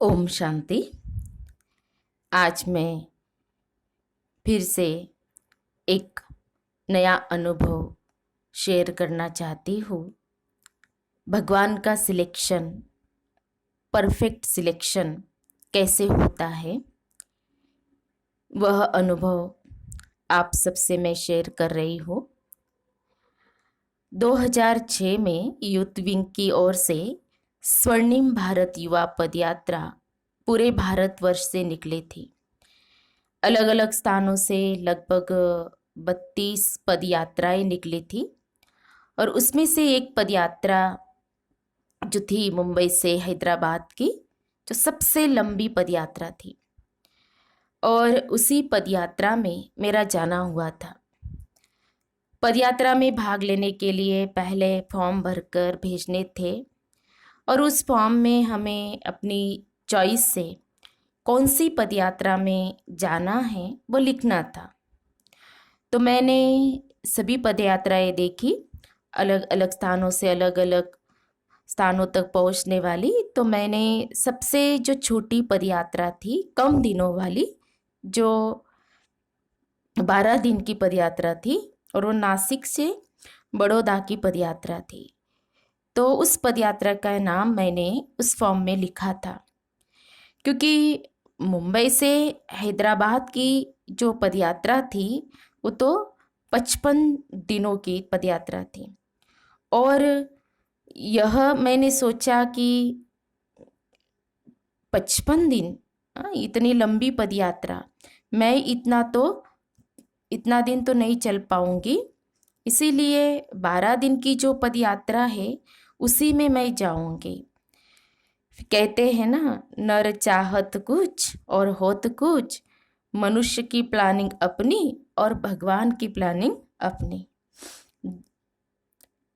ओम शांति। आज मैं फिर से एक नया अनुभव शेयर करना चाहती हूँ। भगवान का सिलेक्शन, परफेक्ट सिलेक्शन कैसे होता है, वह अनुभव आप सबसे मैं शेयर कर रही हूँ। 2006 में यूथ विंग की ओर से स्वर्णिम भारत युवा पदयात्रा पूरे भारतवर्ष से निकली थी। अलग अलग स्थानों से लगभग 32 पदयात्राएं निकली थी और उसमें से एक पदयात्रा जो थी मुंबई से हैदराबाद की, जो सबसे लंबी पदयात्रा थी, और उसी पदयात्रा में मेरा जाना हुआ था। पदयात्रा में भाग लेने के लिए पहले फॉर्म भरकर भेजने थे और उस फॉर्म में हमें अपनी चॉइस से कौन सी पदयात्रा में जाना है वो लिखना था। तो मैंने सभी पदयात्राएं देखी, अलग अलग स्थानों से अलग अलग स्थानों तक पहुंचने वाली। तो मैंने सबसे जो छोटी पदयात्रा थी, कम दिनों वाली, जो 12 दिन की पदयात्रा थी, और वो नासिक से बड़ौदा की पदयात्रा थी। तो उस पदयात्रा का नाम मैंने उस फॉर्म में लिखा था, क्योंकि मुंबई से हैदराबाद की जो पदयात्रा थी वो तो 55 दिनों की पदयात्रा थी। और यह मैंने सोचा कि 55 दिन, इतनी लंबी पदयात्रा, मैं इतना दिन तो नहीं चल पाऊंगी। इसीलिए 12 दिन की जो पदयात्रा है उसी में मैं जाऊंगी। कहते हैं ना, नर चाहत कुछ और होत कुछ, मनुष्य की प्लानिंग अपनी और भगवान की प्लानिंग अपनी।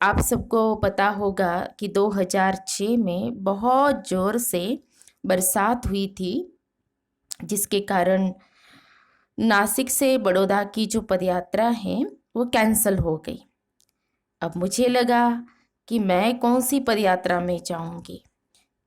आप सबको पता होगा कि 2006 में बहुत जोर से बरसात हुई थी, जिसके कारण नासिक से बड़ौदा की जो पदयात्रा है वो कैंसल हो गई। अब मुझे लगा कि मैं कौन सी पदयात्रा में जाऊंगी,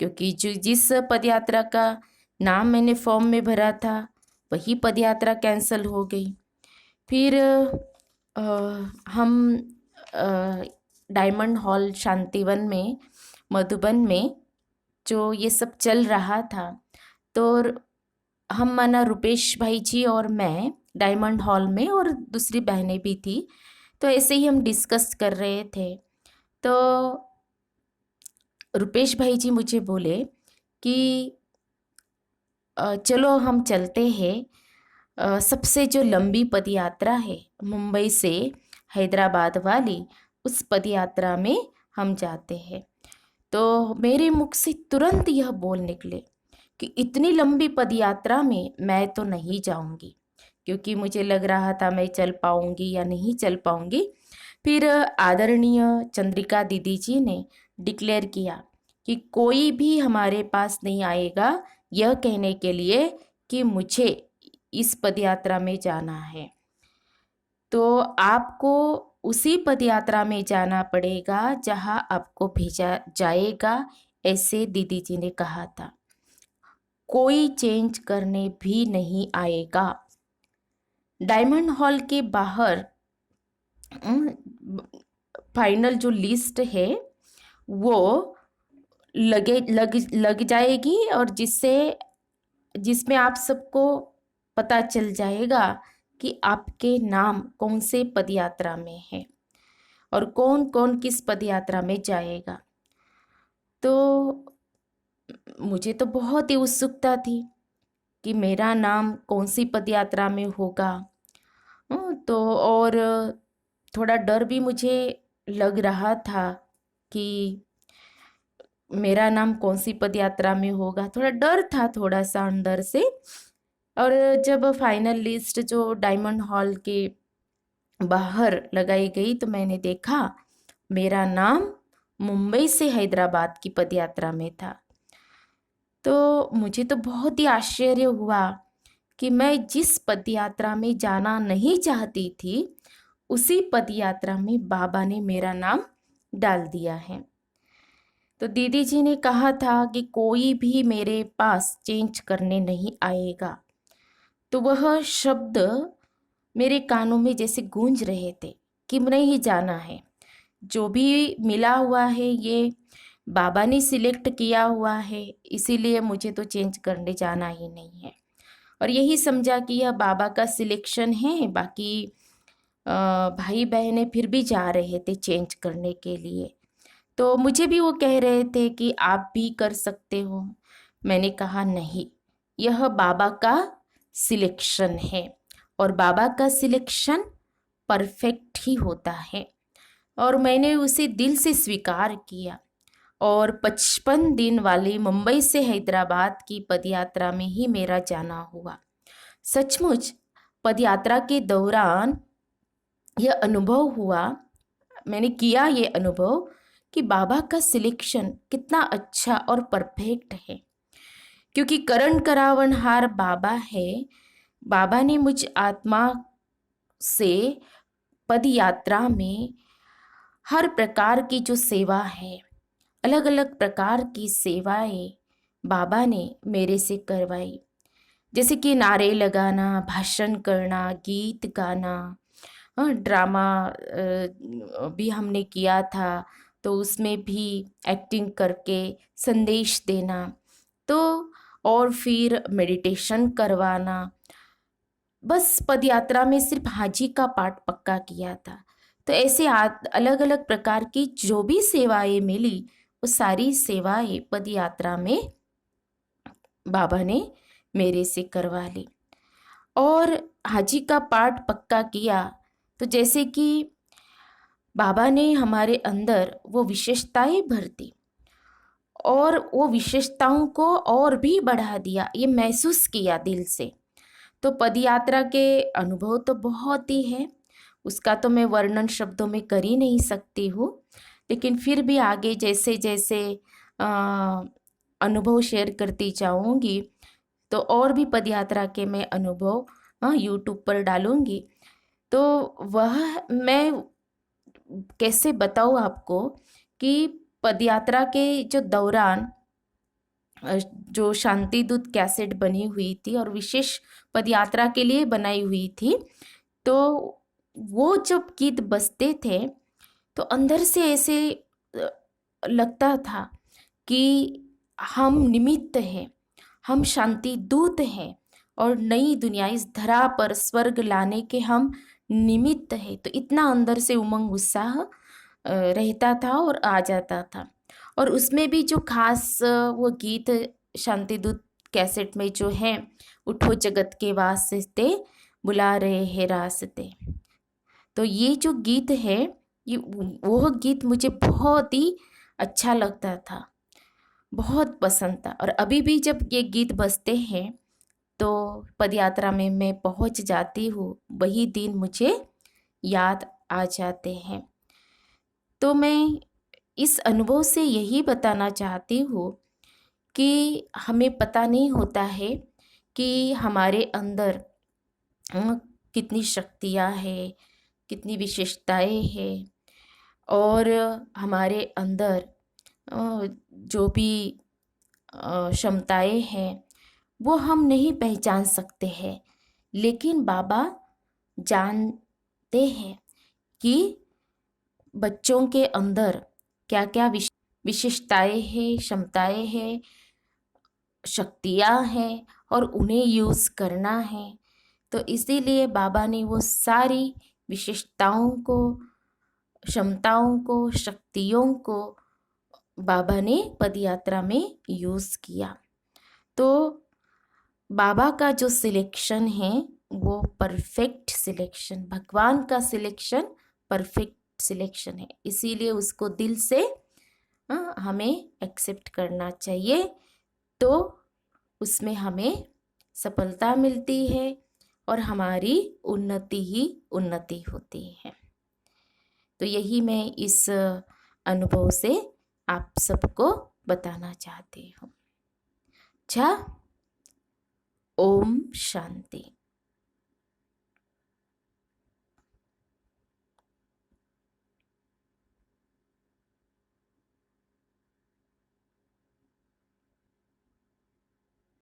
क्योंकि जिस पदयात्रा का नाम मैंने फॉर्म में भरा था वही पदयात्रा कैंसल हो गई। फिर हम डायमंड हॉल शांतिवन में, मधुबन में जो ये सब चल रहा था, तो हम माना रुपेश भाई जी और मैं डायमंड हॉल में, और दूसरी बहनें भी थी। तो ऐसे ही हम डिस्कस कर रहे थे। तो रुपेश भाई जी मुझे बोले कि चलो हम चलते हैं, सबसे जो लंबी पदयात्रा है मुंबई से हैदराबाद वाली, उस पदयात्रा में हम जाते हैं। तो मेरे मुख से तुरंत यह बोल निकले कि इतनी लंबी पदयात्रा में मैं तो नहीं जाऊंगी, क्योंकि मुझे लग रहा था मैं चल पाऊंगी या नहीं चल पाऊंगी। फिर आदरणीय चंद्रिका दीदी जी ने डिक्लेयर किया कि कोई भी हमारे पास नहीं आएगा यह कहने के लिए कि मुझे इस पदयात्रा में जाना है। तो आपको उसी पदयात्रा में जाना पड़ेगा जहां आपको भेजा जाएगा, ऐसे दीदी जी ने कहा था। कोई चेंज करने भी नहीं आएगा। डायमंड हॉल के बाहर फाइनल जो लिस्ट है वो लग जाएगी, और जिसमें आप सबको पता चल जाएगा कि आपके नाम कौन से पदयात्रा में है और कौन कौन किस पदयात्रा में जाएगा। तो मुझे तो बहुत ही उत्सुकता थी कि मेरा नाम कौन सी पदयात्रा में होगा। तो और थोड़ा डर भी मुझे लग रहा था कि मेरा नाम कौन सी पदयात्रा में होगा, थोड़ा डर था, थोड़ा सा अंदर से। और जब फाइनल लिस्ट जो डायमंड हॉल के बाहर लगाई गई तो मैंने देखा मेरा नाम मुंबई से हैदराबाद की पदयात्रा में था। तो मुझे तो बहुत ही आश्चर्य हुआ कि मैं जिस पदयात्रा में जाना नहीं चाहती थी उसी पदयात्रा में बाबा ने मेरा नाम डाल दिया है। तो दीदी जी ने कहा था कि कोई भी मेरे पास चेंज करने नहीं आएगा। तो वह शब्द मेरे कानों में जैसे गूंज रहे थे कि नहीं जाना है, जो भी मिला हुआ है ये बाबा ने सिलेक्ट किया हुआ है, इसीलिए मुझे तो चेंज करने जाना ही नहीं है। और यही समझा कि यह बाबा का सिलेक्शन है। बाकी भाई बहनें फिर भी जा रहे थे चेंज करने के लिए, तो मुझे भी वो कह रहे थे कि आप भी कर सकते हो। मैंने कहा नहीं, यह बाबा का सिलेक्शन है और बाबा का सिलेक्शन परफेक्ट ही होता है। और मैंने उसे दिल से स्वीकार किया और 55 दिन वाली मुंबई से हैदराबाद की पदयात्रा में ही मेरा जाना हुआ। सचमुच पदयात्रा के दौरान यह अनुभव हुआ, मैंने किया ये अनुभव कि बाबा का सिलेक्शन कितना अच्छा और परफेक्ट है, क्योंकि करण करावनहार बाबा है। बाबा ने मुझ आत्मा से पद यात्रा में हर प्रकार की जो सेवा है, अलग अलग प्रकार की सेवाएं बाबा ने मेरे से करवाई। जैसे कि नारे लगाना, भाषण करना, गीत गाना, ड्रामा भी हमने किया था, तो उसमें भी एक्टिंग करके संदेश देना, तो और फिर मेडिटेशन करवाना। बस पदयात्रा में सिर्फ हाजी का पाठ पक्का किया था। तो ऐसे अलग अलग प्रकार की जो भी सेवाएं मिली, वो सारी सेवाएं पदयात्रा में बाबा ने मेरे से करवा ली। और हाजी का पाठ पक्का किया तो जैसे कि बाबा ने हमारे अंदर वो विशेषताएं भर दी और वो विशेषताओं को और भी बढ़ा दिया, ये महसूस किया दिल से। तो पदयात्रा के अनुभव तो बहुत ही है, उसका तो मैं वर्णन शब्दों में कर ही नहीं सकती हूँ। लेकिन फिर भी आगे जैसे जैसे अनुभव शेयर करती जाऊँगी, तो और भी पदयात्रा के मैं अनुभव यूट्यूब पर डालूँगी। तो वह मैं कैसे बताऊँ आपको कि पदयात्रा के जो दौरान जो शांति दूत कैसेट बनी हुई थी और विशेष पदयात्रा के लिए बनाई हुई थी, तो वो जब गीत बजते थे तो अंदर से ऐसे लगता था कि हम निमित्त हैं, हम शांति दूत हैं और नई दुनिया इस धरा पर स्वर्ग लाने के हम निमित्त हैं। तो इतना अंदर से उमंग उत्साह रहता था और आ जाता था। और उसमें भी जो खास वो गीत शांति दूत कैसेट में जो है, उठो जगत के वास्ते बुला रहे हैं रास्ते, तो ये जो गीत है, ये वो गीत मुझे बहुत ही अच्छा लगता था, बहुत पसंद था। और अभी भी जब ये गीत बजते हैं तो पदयात्रा में मैं पहुंच जाती हूँ, वही दिन मुझे याद आ जाते हैं। तो मैं इस अनुभव से यही बताना चाहती हूँ कि हमें पता नहीं होता है कि हमारे अंदर कितनी शक्तियाँ हैं, कितनी विशेषताएं हैं, और हमारे अंदर जो भी क्षमताएं हैं वो हम नहीं पहचान सकते हैं। लेकिन बाबा जानते हैं कि बच्चों के अंदर क्या क्या विशेषताएं हैं, क्षमताएं हैं, शक्तियाँ हैं और उन्हें यूज़ करना है। तो इसीलिए बाबा ने वो सारी विशेषताओं को, क्षमताओं को, शक्तियों को बाबा ने पदयात्रा में यूज़ किया। तो बाबा का जो सिलेक्शन है वो परफेक्ट सिलेक्शन, भगवान का सिलेक्शन परफेक्ट सिलेक्शन है, इसीलिए उसको दिल से हमें एक्सेप्ट करना चाहिए, तो उसमें हमें सफलता मिलती है और हमारी उन्नति ही उन्नति होती है। तो यही मैं इस अनुभव से आप सबको बताना चाहती हूँ। अच्छा, ओम शांति।